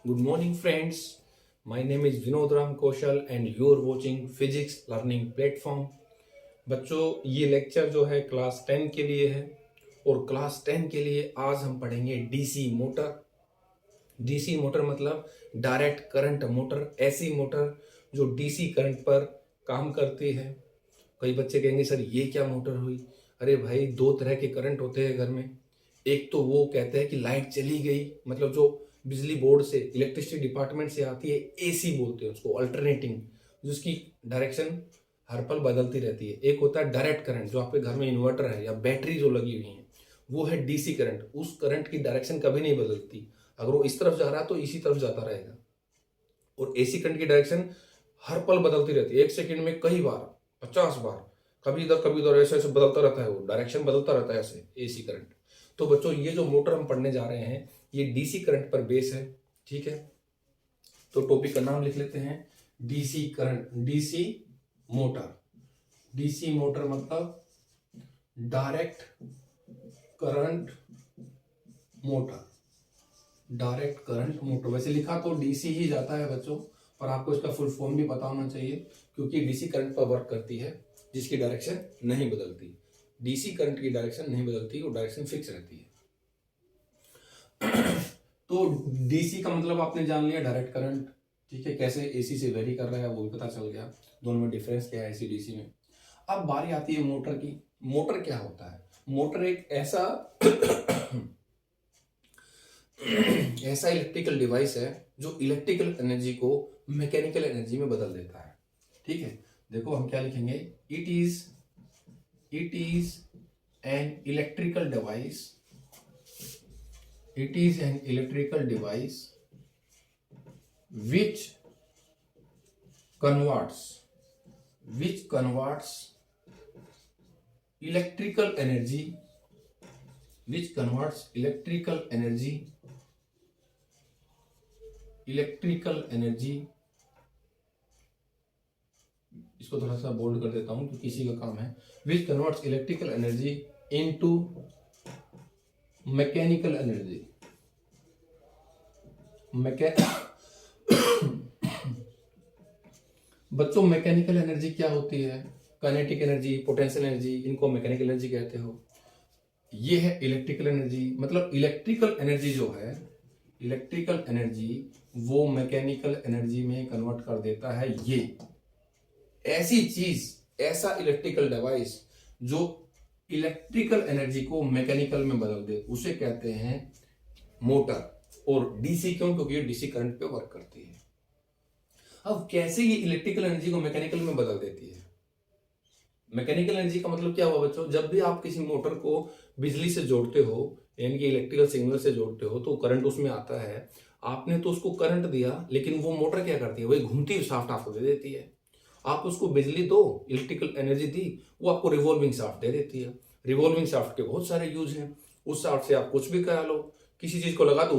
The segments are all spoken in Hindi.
Good morning, friends. My name is Vinod Ram Kaushal and you're watching Physics Learning Platform. बच्चों, ये लेक्चर जो है क्लास 10 के लिए है और क्लास 10 के लिए आज हम पढ़ेंगे डीसी मोटर। डीसी मोटर मतलब डायरेक्ट करंट मोटर, ऐसी मोटर जो डीसी करंट पर काम करती है। कई बच्चे कहेंगे सर ये क्या मोटर हुई। अरे भाई, दो तरह के करंट होते हैं घर में। एक तो वो कहते हैं कि लाइट चली गई, मतलब जो बिजली बोर्ड से, इलेक्ट्रिसिटी डिपार्टमेंट से आती है, एसी बोलते हैं उसको, अल्टरनेटिंग, जिसकी डायरेक्शन हर पल बदलती रहती है। एक होता है डायरेक्ट करंट, जो आपके घर में इन्वर्टर है या बैटरी जो लगी हुई है, वो है डीसी करंट। उस करंट की डायरेक्शन कभी नहीं बदलती, अगर वो इस तरफ जा रहा है तो इसी तरफ जाता रहेगा। और एसी करंट की डायरेक्शन हर पल बदलती रहती है, एक सेकंड में कई बार, 50 बार, कभी इधर कभी उधर, ऐसे ऐसे बदलता रहता है, वो डायरेक्शन बदलता रहता है ऐसे एसी करंट। तो बच्चों, ये जो मोटर हम पढ़ने जा रहे हैं ये डीसी करंट पर बेस है, ठीक है। तो टॉपिक का नाम लिख लेते हैं, DC current, DC motor. DC motor मतलब direct current motor, direct current motor. वैसे लिखा तो डीसी ही जाता है बच्चों, पर आपको इसका फुल फॉर्म भी पता होना चाहिए, क्योंकि डीसी करंट पर वर्क करती है जिसकी डायरेक्शन नहीं बदलती। डीसी करंट की डायरेक्शन नहीं बदलती, वो डायरेक्शन फिक्स रहती है। तो डीसी का मतलब आपने जान लिया, डायरेक्ट करंट, ठीक है। कैसे एसी से वेरी कर रहा है वो भी पता चल गया, दोनों में डिफरेंस क्या है एसी डीसी में। अब बारी आती है मोटर की। मोटर क्या होता है? मोटर एक ऐसा ऐसा इलेक्ट्रिकल डिवाइस है जो इलेक्ट्रिकल एनर्जी को मैकेनिकल एनर्जी में बदल देता है, ठीक है। देखो हम क्या लिखेंगे, it is an electrical device, it is an electrical device which converts electrical energy, इसको थोड़ा सा बोल्ड कर देता हूं क्योंकि इसी का काम है, which converts electrical energy into mechanical energy. बच्चों, मैकेनिकल एनर्जी क्या होती है? काइनेटिक एनर्जी, पोटेंशियल एनर्जी, इनको मैकेनिकल एनर्जी कहते हो। ये है इलेक्ट्रिकल एनर्जी, मतलब इलेक्ट्रिकल एनर्जी जो है, इलेक्ट्रिकल एनर्जी वो मैकेनिकल एनर्जी में कन्वर्ट कर देता है। ये ऐसी चीज, ऐसा इलेक्ट्रिकल डिवाइस जो इलेक्ट्रिकल एनर्जी को मैकेनिकल में बदल दे, उसे कहते हैं मोटर। और डीसी क्यों? क्योंकि ये डीसी करंट पे वर्क करती है। अब कैसे ये इलेक्ट्रिकल एनर्जी को मैकेनिकल में बदल देती है? मैकेनिकल एनर्जी का मतलब क्या हुआ बच्चों? जब भी आप किसी मोटर को बिजली से जोड़ते हो, यानी कि इलेक्ट्रिकल सिग्नल से जोड़ते हो, तो करंट उसमें आता है। आपने तो उसको करंट दिया, लेकिन वो मोटर क्या करती है? वही घूमती हुई शाफ्ट आपको दे देती है। आप उसको बिजली दो, इलेक्ट्रिकल एनर्जी दी, वो आपको रिवॉल्विंग शाफ्ट दे देती है। रिवॉल्विंग शाफ्ट के बहुत सारे यूज हैं। उस शाफ्ट से आप कुछ भी करा लो, किसी चीज को लगा दो,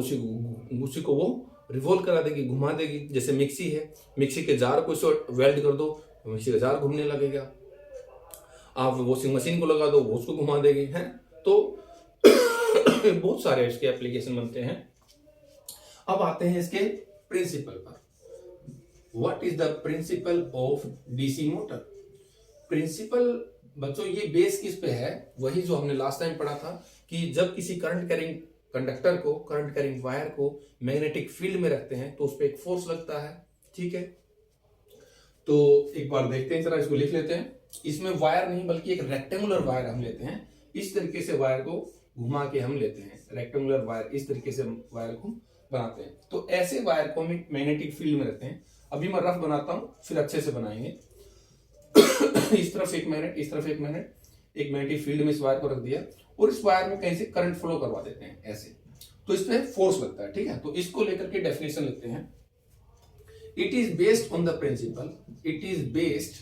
उसी को वो रिवॉल्व करा देगी, घुमा देगी। जैसे मिक्सी है, मिक्सी के जार को वेल्ड कर दो, मिक्सी का जार घूमने लगेगा। आप वॉशिंग मशीन को लगा दो, वो उसको घुमा देगी, है। तो बहुत सारे इसके एप्लीकेशन बनते हैं। अब आते हैं इसके प्रिंसिपल पर। What is the principle of DC motor? Principle बच्चों, ये बेस किस पे है? वही जो हमने लास्ट टाइम पढ़ा था कि जब किसी करंट कैरिंग कंडक्टर को, करंट कैरिंग वायर को मैग्नेटिक फील्ड में रखते हैं तो उस पर एक फोर्स लगता है, ठीक है। तो एक बार देखते हैं, जरा इसको लिख लेते हैं। इसमें वायर नहीं बल्कि एक रेक्टेंगुलर वायर हम लेते हैं। इस तरीके से वायर को घुमा के हम लेते हैं, रेक्टेंगुलर वायर, इस तरीके से वायर को बनाते हैं। तो ऐसे वायर को हम मैग्नेटिक फील्ड में रखते हैं। अभी मैं रफ बनाता हूं, फिर अच्छे से बनाएंगे। इस तरफ एक मैग्नेट, इस तरफ एक मैग्नेट, एक मैग्नेटिक फील्ड में इस वायर को रख दिया और इस वायर में कहीं से करंट फ्लो करवा देते हैं ऐसे, तो इस पे फोर्स लगता है, ठीक है। तो इसको लेकर के डेफिनेशन लिखते हैं। It is based on the principle, it is based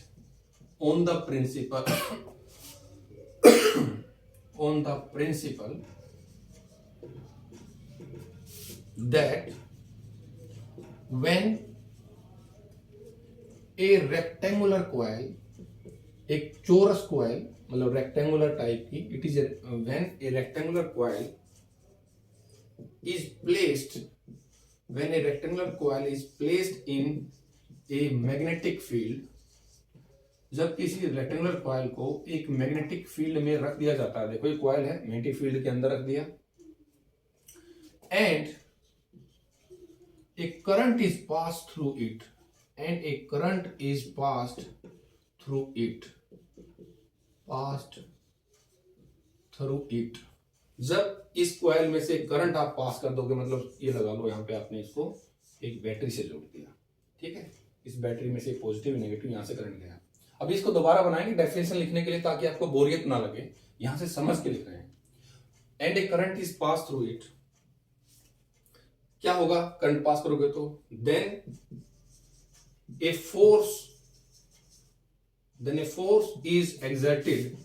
on the principle on the principle that when a rectangular coil, एक चोरस कॉइल, मतलब रेक्टेंगुलर टाइप की, it is when a rectangular coil is placed when a rectangular coil is placed in a magnetic field, जब किसी रेक्टेंगुलर कॉइल को एक मैग्नेटिक फील्ड में रख दिया जाता है, देखो ये कॉइल है, मैग्नेटिक फील्ड के अंदर रख दिया, and a current is pass through it, and a current is passed through it, passed through it. जब इस कॉइल में से करंट आप पास कर दोगे, मतलब ये लगा लो यहां पे आपने इसको एक बैटरी से जोड़ दिया, ठीक है, इस बैटरी में से पॉजिटिव नेगेटिव यहां से करंट गया। अभी इसको दोबारा बनाएंगे डेफिनेशन लिखने के लिए, ताकि आपको बोरियत ना लगे, यहां से समझ के लिख रहे हैं। And a current is pass through it, क्या होगा, करंट पास करोगे तो then a force is exerted,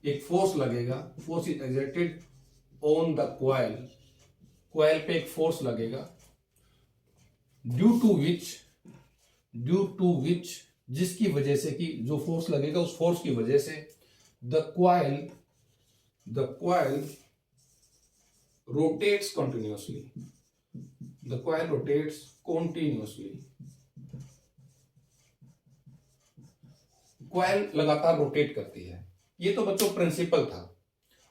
एक फोर्स लगेगा, force is exerted on the coil, coil पे एक फोर्स लगेगा, ड्यू टू विच जिसकी वजह से, कि जो फोर्स लगेगा उस फोर्स की वजह से the coil rotates continuously, the coil rotates continuously, coil लगातार रोटेट करती है। ये तो बच्चों प्रिंसिपल था।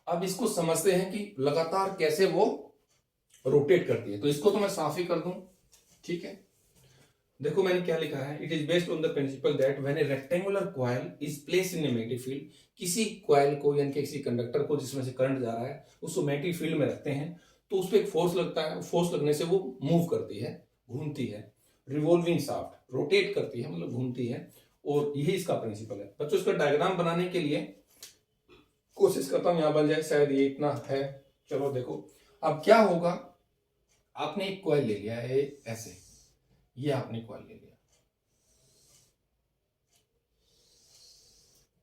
अब इसको समझते हैं कि लगातार कैसे वो रोटेट करती है। तो इसको तो मैं साफ ही कर दूं, ठीक है। देखो मैंने क्या लिखा है, it is based on the principle that when a rectangular coil is placed in a magnetic field, किसी कॉइल को यानी कि किसी कंडक्टर को जिसमें से करंट जा रहा है उसको मैग्नेटिक फील्ड में रखते हैं, तो उस पर एक फोर्स लगता है, फोर्स लगने से वो मूव करती है, घूमती है, रिवॉल्विंग शाफ्ट, रोटेट करती है मतलब घूमती है, और यही इसका प्रिंसिपल है। बच्चों इसका डायग्राम बनाने के लिए कोशिश करता हूं, यहां बन जाए, शायद ये इतना है। चलो देखो अब क्या होगा, आपने एक कॉइल ले लिया है ऐसे, ये आपने कॉइल ले लिया,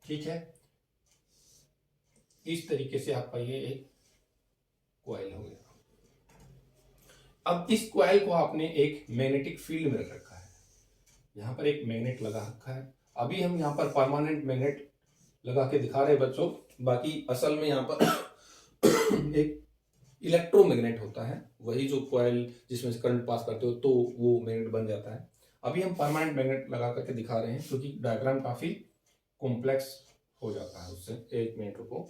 ठीक है, इस तरीके से आपका ये एक कॉइल हो गया। अब इस कॉइल को आपने एक मैग्नेटिक फील्ड में रख रखा है, यहां पर एक मैग्नेट लगा रखा है। अभी हम यहां पर परमानेंट मैग्नेट लगा के दिखा रहे हैं बच्चों, बाकी असल में यहां पर एक इलेक्ट्रोमैग्नेट होता है, वही जो कॉइल जिसमें से करंट पास करते हो तो वो मैग्नेट बन जाता है। अभी हम परमानेंट मैग्नेट लगा करके दिखा रहे हैं, क्योंकि डायग्राम काफी कॉम्प्लेक्स हो जाता है उससे। एक मिनट रुको,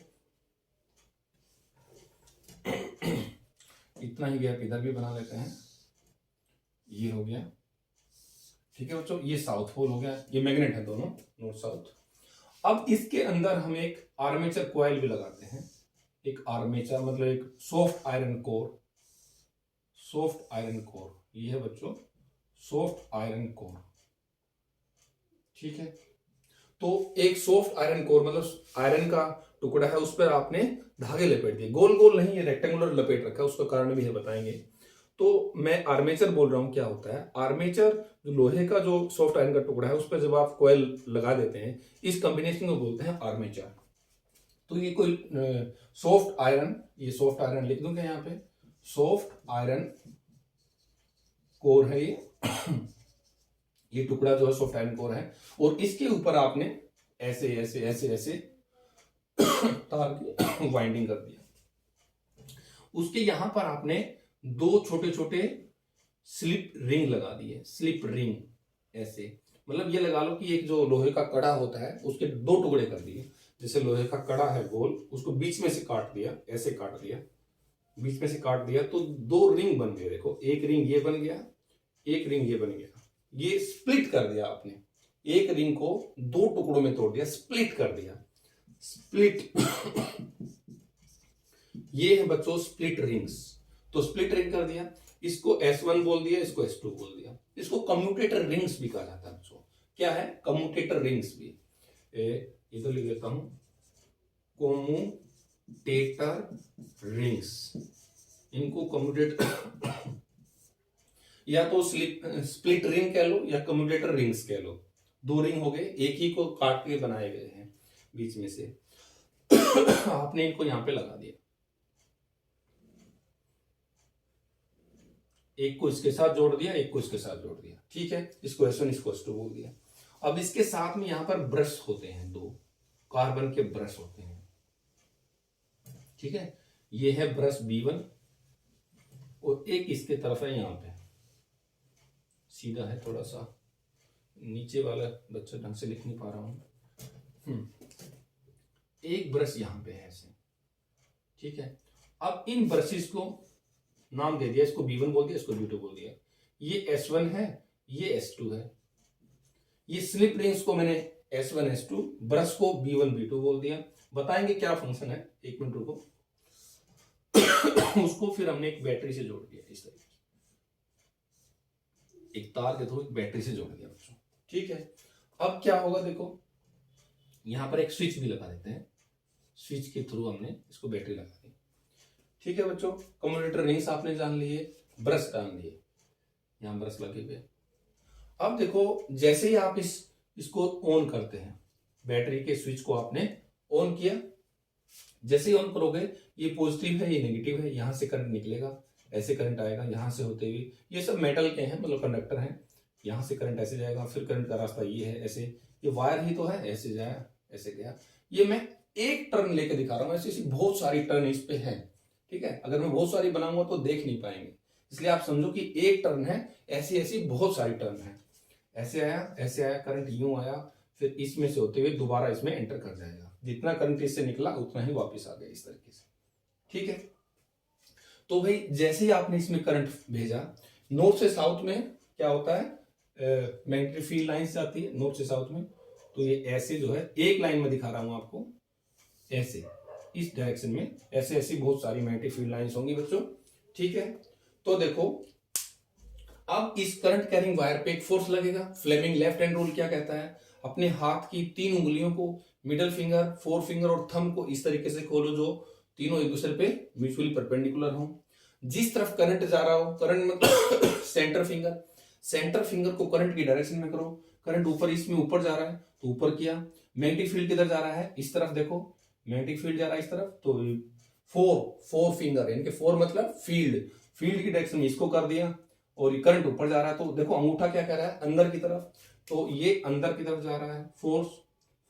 इतना ही गैप इधर भी बना लेते हैं, ये हो गया, ठीक है बच्चों। ये साउथ पोल हो गया, ये मैग्नेट है दोनों, नॉर्थ साउथ। अब इसके अंदर हम एक आर्मेचर कॉइल भी लगाते हैं, एक आर्मेचर मतलब एक soft iron core, soft iron core, ये है बच्चों सॉफ्ट आयरन कोर, ठीक है। तो एक सॉफ्ट आयरन कोर मतलब आयरन का टुकड़ा है, उस पर आपने धागे लपेट दिए, गोल गोल नहीं, ये रेक्टेंगुलर लपेट रखा है, उसका कारण भी है बताएंगे। तो मैं आर्मेचर बोल रहा हूं, क्या होता है आर्मेचर, जो लोहे का जो सॉफ्ट आयरन का टुकड़ा है उस पर जब आप कॉइल लगा देते हैं, इस कॉम्बिनेशन को बोलते हैं आर्मेचर। तो ये कोई सॉफ्ट आयरन, ये सॉफ्ट आयरन लिख दूंगा यहाँ पे, सॉफ्ट आयरन कोर है ये ये टुकड़ा जो है सॉफ्ट आयरन कोर है, और इसके ऊपर आपने ऐसे ऐसे ऐसे ऐसे तार की वाइंडिंग कर दिया। उसके यहां पर आपने दो छोटे छोटे स्लिप रिंग लगा दिए, स्लिप रिंग ऐसे, मतलब ये लगा लो कि एक जो लोहे का कड़ा होता है उसके दो टुकड़े कर दिए, जैसे लोहे का कड़ा है गोल, उसको बीच में से काट दिया, ऐसे काट दिया, बीच में से काट दिया, तो दो रिंग बन गए। देखो एक रिंग ये बन गया, एक रिंग ये बन गया, ये स्प्लिट कर दिया आपने, एक रिंग को दो टुकड़ों में तोड़ दिया, स्प्लिट कर दिया, स्प्लिट ये है बच्चों स्प्लिट रिंग्स। तो स्प्लिट रिंग कर दिया, इसको S1 बोल दिया, इसको S2 बोल दिया, इसको कम्यूटेटर रिंग्स भी कहा जाता है बच्चों। क्या है कम्यूटेटर रिंग्स भी, ये तो लिख देता हूं, कम्यूटेटर रिंग्स, इनको कम्यूटेटर या तो स्प्लिट रिंग कह लो या कम्यूटेटर रिंग्स कह लो, दो रिंग हो गए, एक ही को काट के बनाए गए हैं बीच में से आपने इनको यहां पे लगा दिया, एक को इसके साथ जोड़ दिया, एक को इसके साथ जोड़ दिया, ठीक है, इसको S1 इसको S2 बोल दिया। अब इसके साथ में यहां पर ब्रश होते हैं, दो कार्बन के ब्रश होते हैं, ठीक है, ये है ब्रश B1 और एक इसके तरफ है यहां पे, सीधा है, थोड़ा सा नीचे वाला बच्चा ढंग से लिख नहीं पा रहा हूँ। एक ब्रश यहाँ पे है ऐसे, ठीक है। अब इन ब्रशेस को नाम दे दिया, इसको B1 बोल दिया, इसको B2 बोल दिया। ये S1 है, ये S2 है। ये स्लिप रिंग्स को मैंने S1 S2, ब्रश को B1 B2 बोल दिया। बताएंगे क्या फंक्शन है, एक मिनट रुको। उसको फिर हमने एक बैटरी से जोड़ दिया, इस तरीके से एक तार के थ्रू एक बैटरी से जोड़ दिया बच्चों, ठीक है। अब क्या होगा देखो, यहां पर एक स्विच भी लगा देते हैं, स्विच के थ्रू हमने इसको बैटरी लगा दी, ठीक है बच्चों। कम्युटेटर रिंग्स आपने जान लिए, ब्रश जान लिए, यहां ब्रश लगे हुए। अब देखो जैसे ही आप इसको ऑन करते हैं, बैटरी के स्विच को आपने ऑन किया, जैसे ही ऑन करोगे ये पॉजिटिव है, ये नेगेटिव है, यहां से करंट निकलेगा, ऐसे करंट आएगा यहां से होते हुए, ये सब मेटल के हैं, मतलब कंडक्टर हैं, यहां से करंट ऐसे जाएगा, फिर करंट का रास्ता ये है, ऐसे, ये वायर ही तो है, ऐसे जाया ऐसे गया। ये मैं एक टर्न लेके दिखा रहा हूं, ऐसी बहुत सारी टर्न इस पे है, ठीक है। अगर मैं बहुत सारी बनाऊंगा तो देख नहीं पाएंगे, इसलिए आप समझो कि एक टर्न है, ऐसी ऐसी बहुत सारी टर्न है। ऐसे आया करंट, यूं आया, फिर इसमें से होते हुए दोबारा इसमें एंटर कर जाएगा, जितना करंट इससे निकला उतना ही वापस आ गया, इस तरीके से, ठीक है। तो भाई जैसे ही आपने इसमें करंट भेजा, नॉर्थ से साउथ में क्या होता है, मैग्नेटिक फील्ड लाइंस जाती है नॉर्थ से साउथ में, तो ये ऐसे जो है, एक लाइन में दिखा रहा हूं आपको, ऐसे इस डायरेक्शन में ऐसे ऐसी बहुत सारी मैग्नेटिक फील्ड लाइंस होंगी बच्चों, ठीक है। तो देखो अब इस करंट कैरिंग वायर पे एक फोर्स लगेगा। फ्लेमिंग लेफ्ट हैंड रूल क्या कहता है, अपने हाथ की 3 उंगलियों को, मिडल फिंगर, 4 फिंगर और थंब को इस तरीके से खोलो जो तीनों एक दूसरे पे म्यूचुअली परपेंडिकुलर हो। जिस तरफ करंट जा रहा हो, करंट मतलब सेंटर फिंगर को करंट की डायरेक्शन में करो। करंट ऊपर, इसमें ऊपर जा रहा है तो ऊपर किया। मैग्नेटिक फील्ड किधर जा रहा है, इस तरफ देखो, मैग्नेटिक फील्ड जा रहा है इस तरफ, तो फोर फिंगर, यानी कि 4 मतलब फील्ड की डायरेक्शन में इसको कर दिया, और ये करंट ऊपर जा रहा है, तो देखो अंगूठा क्या कह रहा है, अंदर की तरफ, तो ये अंदर की तरफ जा रहा है,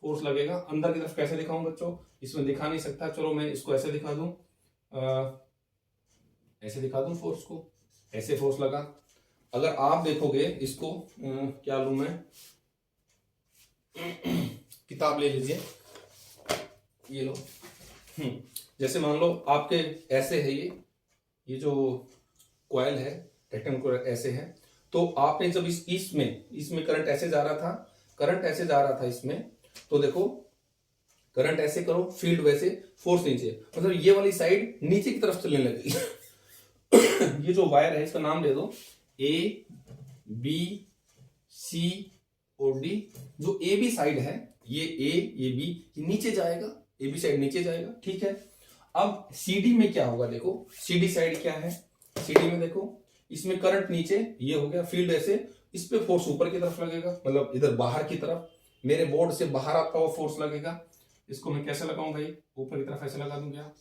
फोर्स लगेगा। अंदर की तरफ कैसे दिखाऊं बच्चों, इसमें दिखा नहीं सकता, चलो मैं इसको ऐसे दिखा दूं, ऐसे दिखा दूं फोर्स को, ऐसे फोर्स लगा। अगर आप देखोगे इसको, क्या लूं मैं, किताब ले लीजिए, ये लो। जैसे मान लो आपके ऐसे है, ये जो कॉइल है, रेक्टेंगुलर ऐसे है, तो आपने जब इसमें करंट ऐसे जा रहा था, इसमें, तो देखो करंट ऐसे करो, फील्ड वैसे, फोर्स नीचे, मतलब ये वाली साइड नीचे की तरफ चलने लगेगी। ये जो वायर है इसका नाम दे दो ए, बी, सी और डी। जो ए बी साइड है, ये ए, ये बी, ये नीचे जाएगा, ए बी साइड नीचे जाएगा, ठीक है। अब सी डी में क्या होगा, देखो सी डी साइड क्या है, सी डी में देखो, इसमें करंट नीचे, ये हो गया फील्ड ऐसे, इस पे फोर्स ऊपर की तरफ लगेगा, मतलब इधर बाहर की तरफ, मेरे बोर्ड से बाहर आता हुआ फोर्स लगेगा। इसको मैं कैसे लगाऊं भाई, ऊपर की तरफ ऐसे लगा दूं क्या,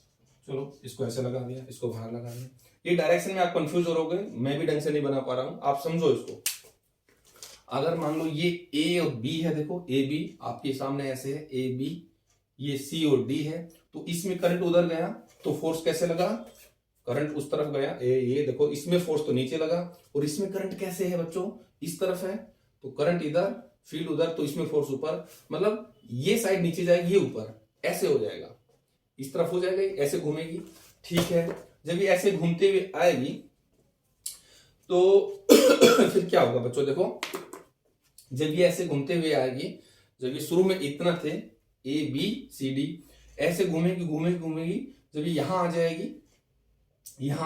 चलो इसको ऐसे लगा दिया, इसको बाहर लगा दिया। ये डायरेक्शन में आप कंफ्यूज हो रहोगे, मैं भी ढंग से नहीं बना पा रहा हूं, आप समझो इसको। अगर मान लो ये ए और बी है, देखो ए बी आपके सामने ऐसे है, ए बी, ये सी और डी है, तो इसमें करंट उधर गया तो फोर्स कैसे लगा, करंट उस तरफ गया, ये देखो इसमें फोर्स तो नीचे लगा, और इसमें करंट कैसे है बच्चों, इस तरफ है, तो करंट इधर, फील्ड उधर, तो इसमें फोर्स ऊपर, मतलब ये साइड नीचे जाएगी, ये ऊपर, ऐसे हो जाएगा, इस तरफ हो जाएगा, ऐसे घूमेगी, ठीक है। जब ये ऐसे घूमते हुए आएगी तो फिर क्या होगा बच्चों, देखो जब ये ऐसे घूमते हुए आएगी, जब ये शुरू में इतना थे ए बी सी डी, ऐसे घूमेगी, जब ये यहां आ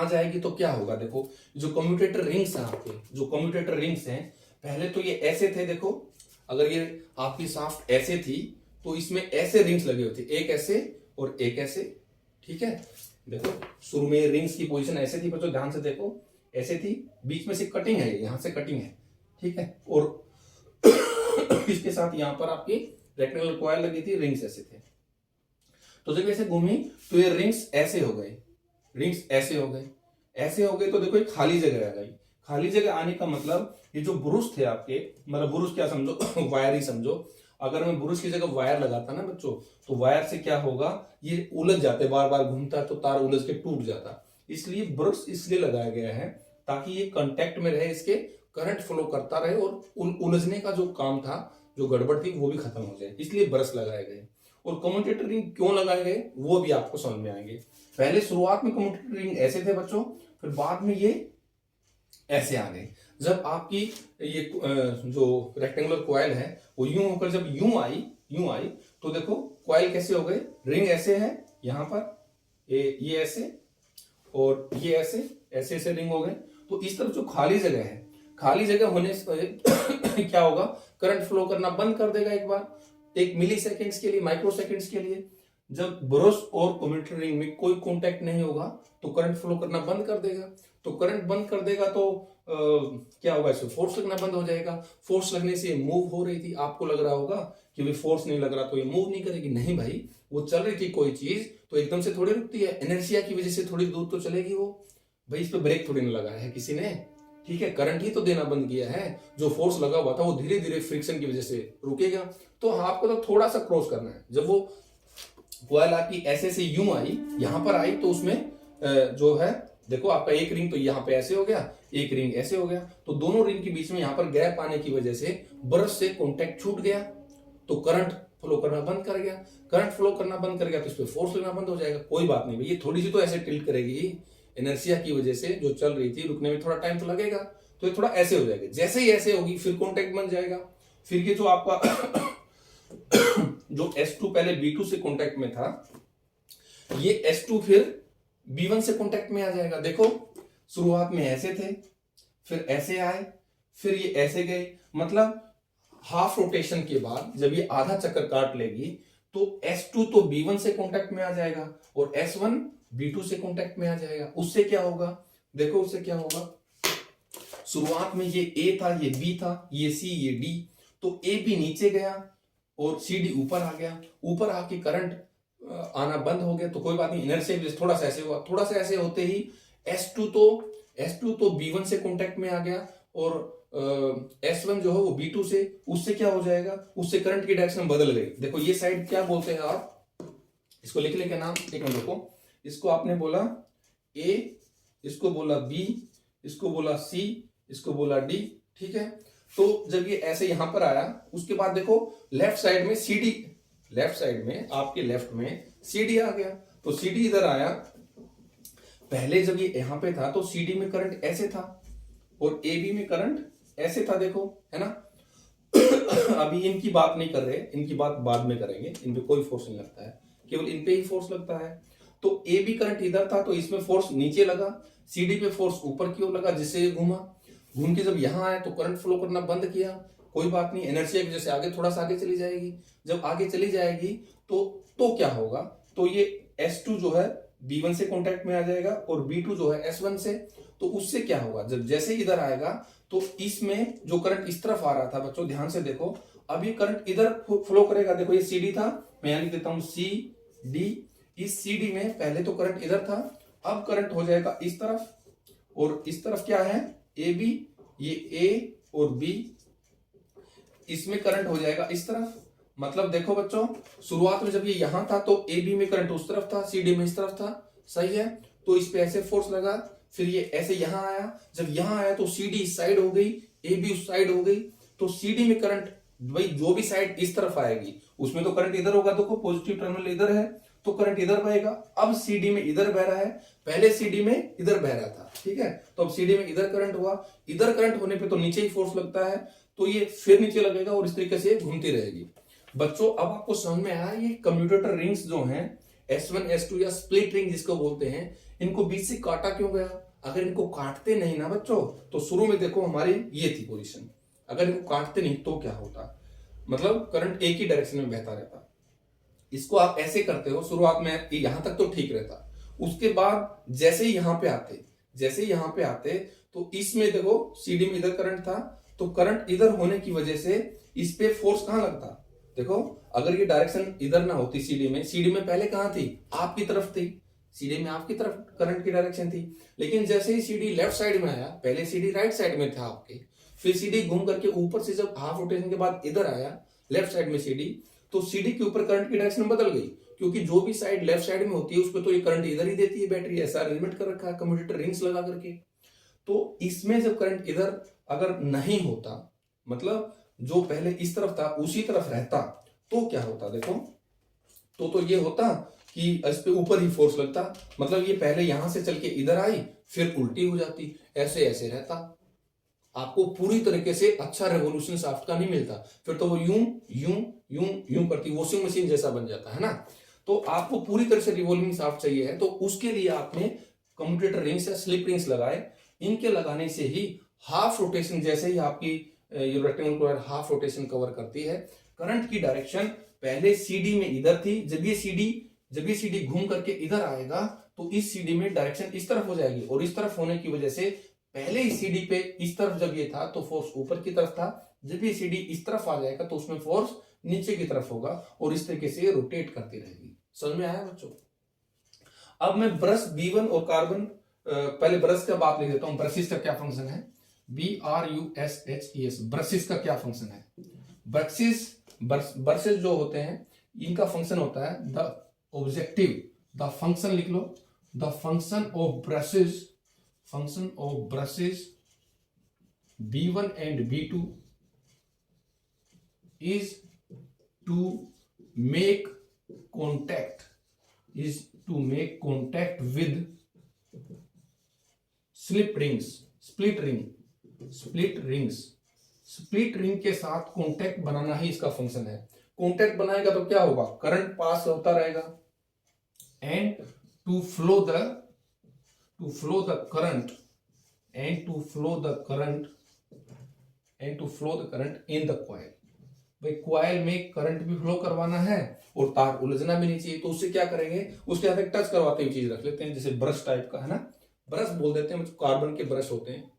जाएगी तो क्या होगा, देखो जो कम्यूटेटर रिंग्स हैं आपके, जो कम्यूटेटर रिंग्स हैं, पहले तो ये ऐसे थे, देखो अगर ये आपकी शाफ्ट ऐसे थी तो इसमें ऐसे रिंग्स लगे होते, एक ऐसे और एक ऐसे, ठीक है। देखो शुरू में रिंग्स की पोजीशन ऐसे थी बच्चों, ध्यान से देखो, ऐसे थी, बीच में से कटिंग है, यहां से कटिंग है, ठीक है, और इसके साथ यहां पर आपकी रेक्टेंगुलर कॉइल लगी थी, रिंग्स ऐसे थे। तो जब ऐसे घूमी तो ये रिंग्स ऐसे हो गए, तो देखो एक खाली जगह आ गई। खाली जगह आने का मतलब, ये जो ब्रुश थे आपके, मतलब ब्रुश क्या समझो, वायर ही समझो। अगर मैं ब्रुश की जगह वायर लगाता ना बच्चों, तो वायर से क्या होगा, ये उलझ जाते, बार बार घूमता तो तार उलझ के टूट जाता। इसलिए ब्रुश इसलिए लगाया गया है ताकि ये कांटेक्ट में रहे इसके करंट फ्लो करता रहे और उलझने का जो काम था, जो गड़बड़ थी, वो भी खत्म हो जाए, इसलिए ब्रश लगाए गए। और कम्यूटेटर रिंग क्यों लगाए गए वो भी आपको समझ में आएंगे। पहले शुरुआत में कम्यूटेटर रिंग ऐसे थे बच्चों, फिर बाद में ये ऐसे आ गए। जब आपकी ये जो रेक्टेंगुलर कॉइल है वो यूं होकर जब यूं आई तो देखो कॉइल कैसे हो गए, रिंग ऐसे है यहां पर, ये ऐसे और ये ऐसे ऐसे ऐसे रिंग हो गए। तो इस तरफ जो खाली जगह है, खाली जगह होने से क्या होगा, करंट फ्लो करना बंद कर देगा एक बार, एक मिली सेकेंड्स के लिए, माइक्रो सेकेंड्स के लिए। जब ब्रश और कम्यूटेटर रिंग में कोई कांटेक्ट नहीं होगा तो करंट फ्लो करना बंद कर देगा। तो करंट बंद कर देगा तो क्या होगा, इसमें फोर्स लगना बंद हो जाएगा। फोर्स लगने से मूव हो रही थी, आपको लग रहा होगा कि भाई फोर्स नहीं लग रहा तो ये मूव नहीं करेगी। नहीं भाई, वो चल रही थी कोई चीज तो एकदम से थोड़ी रुकती है, इनर्शिया की वजह से थोड़ी दूर तो चलेगी वो। भाई इस पे ब्रेक थोड़ी ना लगाया है किसी ने, ठीक है, करंट ही तो देना बंद किया है। जो फोर्स लगा हुआ था वो धीरे धीरे फ्रिक्शन की वजह से रुकेगा। तो आपको तो थोड़ा सा क्रॉस करना है। जब वो कॉइल आपकी ऐसे से यूं आई, यहां पर आई, तो उसमें जो है देखो आपका एक रिंग तो यहाँ पे ऐसे हो गया, एक रिंग ऐसे हो गया, तो दोनों रिंग के बीच में यहाँ पर गैप आने की वजह से ब्रश से कॉन्टेक्ट छूट गया, तो करंट फ्लो करना बंद कर गया। करंट फ्लो करना बंद कर गया तो इस पे फोर्स लगना बंद हो जाएगा। कोई बात नहीं भाई, ये थोड़ी सी तो ऐसे टिल्ट करेगी, इनर्शिया की वजह से जो चल रही थी, रुकने में थोड़ा टाइम तो लगेगा, तो ये थोड़ा ऐसे हो जाएगा। जैसे ही ऐसे होगी फिर कॉन्टेक्ट बन जाएगा। फिर ये जो आपका जो S2 पहले B2 से कॉन्टेक्ट में था, ये S2 फिर B1 से कॉन्टेक्ट में आ जाएगा। देखो शुरुआत में ऐसे थे, फिर ऐसे आए, फिर ये ऐसे गए, मतलब हाफ रोटेशन के बाद जब ये आधा चक्कर काट लेगी तो S2 तो B1 से कॉन्टेक्ट में आ जाएगा और S1 B2 से कॉन्टेक्ट में आ जाएगा। उससे क्या होगा, देखो उससे क्या होगा, शुरुआत में ये A था, ये B था, ये C, ये D, तो A भी नीचे गया और CD ऊपर आ गया। ऊपर आके करंट आना बंद हो गया, तो कोई बात नहीं, इनर्शिया थोड़ा सा ऐसे हुआ, थोड़ा सा ऐसे होते ही S2 तो B1 से कॉन्टेक्ट में आ गया और S1 जो है वो B2 से, उससे क्या हो जाएगा, उससे करंट की डायरेक्शन बदल गई। देखो ये साइड क्या बोलते हैं आप, इसको लिख लें क्या नाम, एक मिनट रुको, इसको आपने बोला A, इसको बोला B, इसको बोला C, इसको बोला D, ठीक है। तो जब ये ऐसे यहां पर आया, उसके बाद देखो लेफ्ट साइड में CD, लेफ्ट साइड में आपके लेफ्ट में CD आ गया, तो CD इधर आया। पहले जब ये यहां पे था तो CD में करंट ऐसे था और AB में करंट ऐसे था, देखो है ना। अभी इनकी बात नहीं कर रहे, इनकी बात बाद में करेंगे, इन पे कोई फोर्स नहीं लगता है, केवल इन पे ही फोर्स लगता है। तो AB करंट इधर था तो इसमें फोर्स नीचे लगा, CD पे फोर्स ऊपर की ओर लगा, जिससे ये घूमा, घूम के जब यहां आया तो करंट फ्लो करना बंद किया। कोई बात नहीं, इनर्शिया की वजह से आगे थोड़ा सा आगे चली जाएगी। जब आगे चली जाएगी तो क्या होगा, तो ये S2 जो है B1 से कांटेक्ट में आ जाएगा और B2 जो है S1 से। तो उससे क्या होगा, जब जैसे इधर आएगा तो इसमें जो करंट इस तरफ आ रहा था, बच्चों ध्यान से देखो, अब ये करंट इधर फ्लो करेगा। देखो ये CD था, मैं यहां लिख देता हूं CD। इस CD में पहले तो करंट इधर था, अब करंट हो जाएगा इस तरफ, और इस तरफ क्या है AB, ये A और B, इसमें करंट हो जाएगा इस तरफ। मतलब देखो बच्चों, शुरुआत में जब ये यहां था तो AB में करंट उस तरफ था, CD में इस तरफ था, सही है। तो इस पे ऐसे फोर्स लगा, फिर ये ऐसे यहां आया, जब यहां आया तो CD इस साइड हो गई, AB उस साइड हो गई, तो CD में करंट, भाई जो भी साइड इस तरफ आएगी उसमें तो करंट इधर होगा, देखो पॉजिटिव टर्मिनल इधर है तो करंट इधर बहेगा। अब CD में इधर बह रहा है, पहले CD में इधर बह रहा था, ठीक है। तो अब CD में इधर करंट हुआ, इधर करंट होने पे तो नीचे ही फोर्स लगता है, तो ये फिर नीचे लगेगा और इस तरीके से घूमती रहेगी। बच्चों अब आपको समझ में आया, ये कम्यूटेटर रिंग्स जो हैं S1 S2 या स्प्लिट रिंग जिसको बोलते हैं, इनको बीच से काटा क्यों गया। अगर इनको काटते नहीं ना बच्चों, तो शुरू में देखो हमारी ये थी पोजीशन, अगर इनको काटते नहीं तो क्या होता, मतलब करंट एक ही डायरेक्शन में बहता रहता। इसको आप ऐसे करते हो, शुरुआत में यहां तक तो ठीक रहता, उसके बाद जैसे ही यहां पे आते तो इसमें देखो CD में इधर करंट था, तो करंट इधर होने की वजह से इस पे फोर्स कहां लगता, देखो अगर ये डायरेक्शन इधर ना होती CD में पहले कहां थी, आपकी तरफ थी, CD में आपकी तरफ करंट की डायरेक्शन थी। लेकिन जैसे ही CD लेफ्ट साइड में आया, पहले CD राइट साइड में था आपके, फिर CD घूम करके ऊपर से जब हाफ रोटेशन के बाद इधर आया लेफ्ट साइड में CD, तो CD के ऊपर करंट की डायरेक्शन बदल गई, क्योंकि जो भी साइड लेफ्ट साइड में होती है उसको तो ये करंट इधर ही देती है बैटरी, ऐसा अरेंजमेंट कर रखा है कम्यूटेटर रिंग्स लगा करके। तो इसमें जब करंट इधर अगर नहीं होता, मतलब जो पहले इस तरफ था उसी तरफ रहता, तो क्या होता देखो, तो ये होता कि इस पे ऊपर ही फोर्स लगता, मतलब ये पहले यहां से चल के इधर आई फिर उल्टी हो जाती, ऐसे ऐसे रहता, आपको पूरी तरीके से अच्छा रेवोल्यूशन शाफ्ट का नहीं मिलता, फिर तो वो यूं यूं यूं यूं करती, वॉशिंग मशीन जैसा बन जाता है ना। तो आपको पूरी तरह से रिवॉल्विंग शाफ्ट चाहिए है, तो उसके लिए आपने कम्यूटेटर रिंग्स या स्लिप रिंग्स लगाए। इनके लगाने से ही हाफ रोटेशन, जैसे ही आपकी ये rectangular coil half rotation cover करती है, करंट की डायरेक्शन पहले सीडी में इधर थी, जब ये सीडी घूम करके इधर आएगा तो इस सीडी में डायरेक्शन इस तरफ हो जाएगी, और इस तरफ होने की वजह से पहले इस सीडी पे इस तरफ जब ये था तो फोर्स ऊपर की तरफ था, जब ये सीडी इस तरफ आ जाएगा तो उसमें फोर्स नीचे की तरफ होगा, और इस तरीके से ये रोटेट करती रहेगी। समझ में आया बच्चों? अब मैं ब्रश B1 और कार्बन, पहले ब्रश का बात लिख देता हूं, ब्रशिस का क्या फंक्शन है, BRUSHES, ब्रशिस का क्या फंक्शन है। ब्रशेस जो होते हैं इनका फंक्शन होता है द ऑब्जेक्टिव, द फंक्शन लिख लो, the function of brushes B1 and B2 is to make contact with split ring के साथ कांटेक्ट बनाना ही इसका फंक्शन है। कांटेक्ट बनाएगा तो क्या होगा, करंट पास होता रहेगा, and to flow the current in the coil. भाई कॉइल में करंट भी फ्लो करवाना है और तार उलझना भी नहीं चाहिए, तो उससे क्या करेंगे, उसके साथ एक टच करवाते हुए चीज रख लेते हैं, जैसे ब्रश टाइप का है ना, ब्रश बोल देते हैं, कार्बन के ब्रश होते हैं,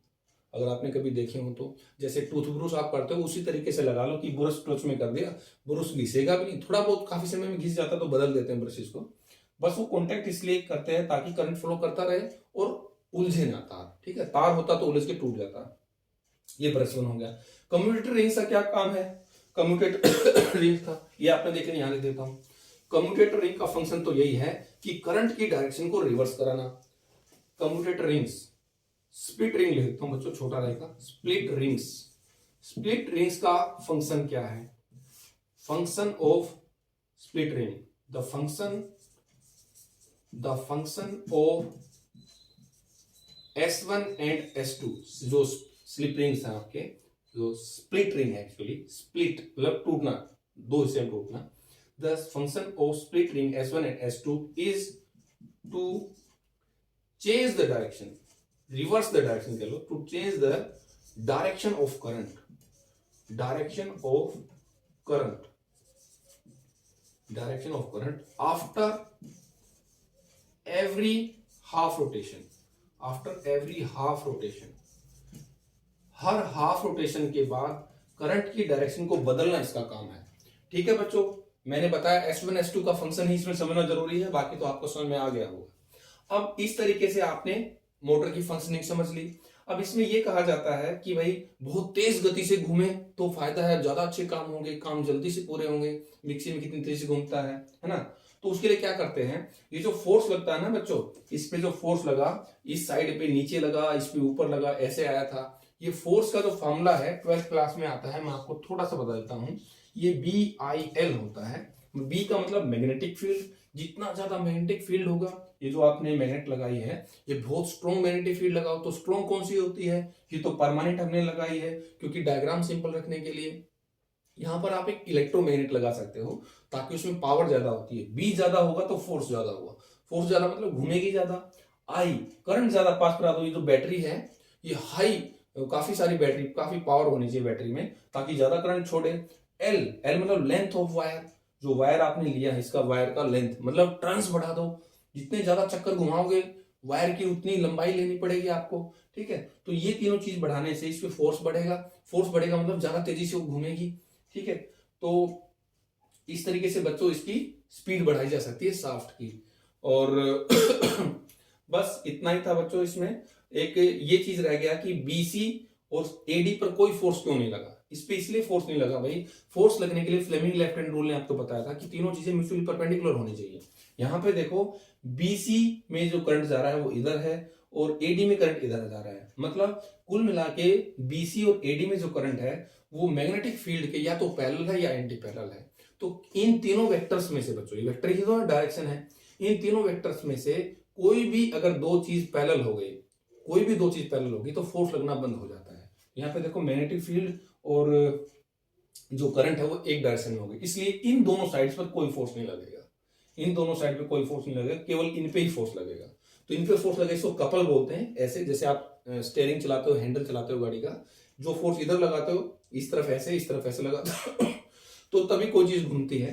अगर आपने कभी देखे हो तो, जैसे टूथब्रश आप करते हो उसी तरीके से लगा लो कि ब्रश टच में कर दिया, ब्रश घिसेगा भी नहीं, थोड़ा बहुत काफी समय में घिस जाता तो बदल देते हैं ब्रशेस को, बस वो कॉन्टेक्ट इसलिए करते हैं ताकि करंट फ्लो करता रहे और उलझे ना तार, ठीक है, तार होता तो उलझ के टूट जाता। ये ब्रश वन हो गया। कम्यूटेटर रिंग का क्या काम है, कम्यूटेटर रिंग का ये आपने देखे, यहां लिख देता हूं, कम्यूटेटर रिंग का फंक्शन तो यही है कि करंट की डायरेक्शन को रिवर्स कराना। कम्यूटेटर रिंग्स, स्प्लिट रिंग लिखता हूं बच्चों, छोटा रहेगा, स्प्लिट रिंग्स का फंक्शन क्या है, function of split ring, the function of S1 and S2, जो स्लिप रिंग्स हैं आपके, जो स्प्लिट रिंग है, एक्चुअली स्प्लिट मतलब टूटना, दो हिस्से में टूटना, the function of split ring S1 and S2 is to change the direction, reverse the direction कह लो, to change the direction of current after every half rotation, her half rotation के बाद करंट की डायरेक्शन को बदलना इसका काम है। ठीक है बच्चों, मैंने बताया S1 S2 का फंक्शन ही इसमें समझना जरूरी है, बाकी तो आपको समझ में आ गया होगा। अब इस तरीके से आपने मोटर की फंक्शनिंग समझ ली। अब इसमें यह कहा जाता है कि भाई बहुत तेज गति से घूमे तो फायदा है, ज्यादा अच्छे काम होंगे, काम जल्दी से पूरे होंगे, मिक्सी में कितनी तेजी से घूमता है ना। तो उसके लिए क्या करते हैं, ये जो फोर्स लगता है ना बच्चों, इस पे जो फोर्स लगा, इस साइड पे नीचे लगा, इस पे ऊपर लगा, ऐसे आया था, ये फोर्स का जो फॉर्मूला है 12th क्लास में आता है, मैं आपको थोड़ा सा बता देता हूं, ये BIL होता है। बी का मतलब मैग्नेटिक फील्ड, जितना ज्यादा मैग्नेटिक फील्ड होगा, ये जो आपने मैग्नेट लगाई है ये बहुत स्ट्रॉन्ग मैग्नेटिक फील्ड लगाओ, तो स्ट्रॉन्ग कौन सी होती है, ये तो परमानेंट हमने लगाई है, क्योंकि डायग्राम सिंपल रखने के लिए। यहां पर आप एक इलेक्ट्रोमैग्नेट लगा सकते हो ताकि उसमें पावर ज्यादा होती है, बी ज्यादा होगा तो फोर्स ज्यादा होगा, फोर्स ज्यादा मतलब घूमेगी ज्यादा, आई करंट ज्यादा पास करा दो, ये जो बैटरी है ये हाई, काफी सारी बैटरी, काफी पावर होनी चाहिए बैटरी में ताकि ज्यादा करंट छोड़े। एल मतलब लेंथ ऑफ वायर, जो वायर आपने लिया है इसका वायर का लेंथ मतलब टर्न्स बढ़ा दो, जितने ज्यादा चक्कर घुमाओगे वायर की उतनी लंबाई लेनी पड़ेगी आपको, ठीक है। तो ये तीनों चीज बढ़ाने से इस पे फोर्स बढ़ेगा मतलब ज्यादा तेजी से वो घूमेगी, ठीक है। तो इस तरीके से बच्चों इसकी स्पीड बढ़ाई जा सकती है शाफ्ट की। और बस इतना ही था बच्चों, इसमें एक ये चीज रह गया कि BC और AD पर कोई फोर्स क्यों नहीं लगा, इस पे इसलिए फोर्स नहीं लगा भाई, फोर्स लगने के लिए फ्लेमिंग लेफ्ट हैंड रूल ने आपको बताया था कि तीनों चीजें म्यूचुअली परपेंडिकुलर होनी चाहिए। यहाँ पे देखो BC में जो करंट जा रहा है वो इधर है और एडी में करंट इधर जा रहा है। मतलब कुल मिला के बीसी और एडी में जो करंट है वो मैग्नेटिक फील्ड के या तो पैरेलल है या एंटी पैरेलल है। तो इन तीनों वेक्टर्स में से बच्चों, ये वेक्टर ही तो डायरेक्शन है, इन तीनों वेक्टर्स में से कोई भी अगर दो चीज पैरेलल हो गई, कोई भी दो चीज पैरेलल होगी तो फोर्स लगना बंद हो जाता है। यहाँ पे देखो मैग्नेटिक फील्ड और जो करंट है वो एक डायरेक्शन में होगी, इसलिए इन दोनों साइड्स पर कोई फोर्स नहीं लगेगा, इन दोनों साइड पे कोई फोर्स नहीं लगेगा, केवल इन पे ही फोर्स लगेगा। तो इन पे फोर्स लगेगा, इसको कपल बोलते हैं। ऐसे जैसे आप स्टीयरिंग चलाते हो, हैंडल चलाते हो गाड़ी का, जो फोर्स इधर लगाते हो इस तरफ ऐसे, इस तरफ ऐसे लगाते हो तो तभी कोई चीज घूमती है।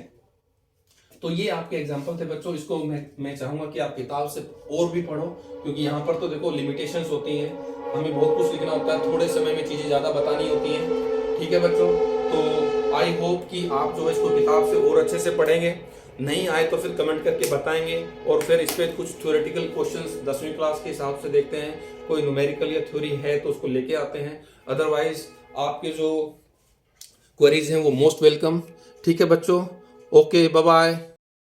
तो ये आपके एग्जाम्पल थे बच्चों। इसको मैं चाहूंगा कि आप किताब से और भी पढ़ो, क्योंकि यहाँ पर तो देखो लिमिटेशंस होती हैं, हमें बहुत कुछ लिखना होता है, थोड़े समय में चीजें ज्यादा बतानी होती हैं। ठीक है बच्चों, तो आई होप कि आप जो है इसको किताब से और अच्छे से पढ़ेंगे। नहीं आए तो फिर कमेंट करके बताएंगे, और फिर इस पर कुछ थ्योरेटिकल क्वेश्चंस 10वीं क्लास के हिसाब से देखते हैं, कोई न्यूमेरिकल या थ्योरी है तो उसको लेके आते हैं। अदरवाइज आपके जो क्वेरीज हैं वो मोस्ट वेलकम। ठीक है बच्चों, ओके, बाय बाय।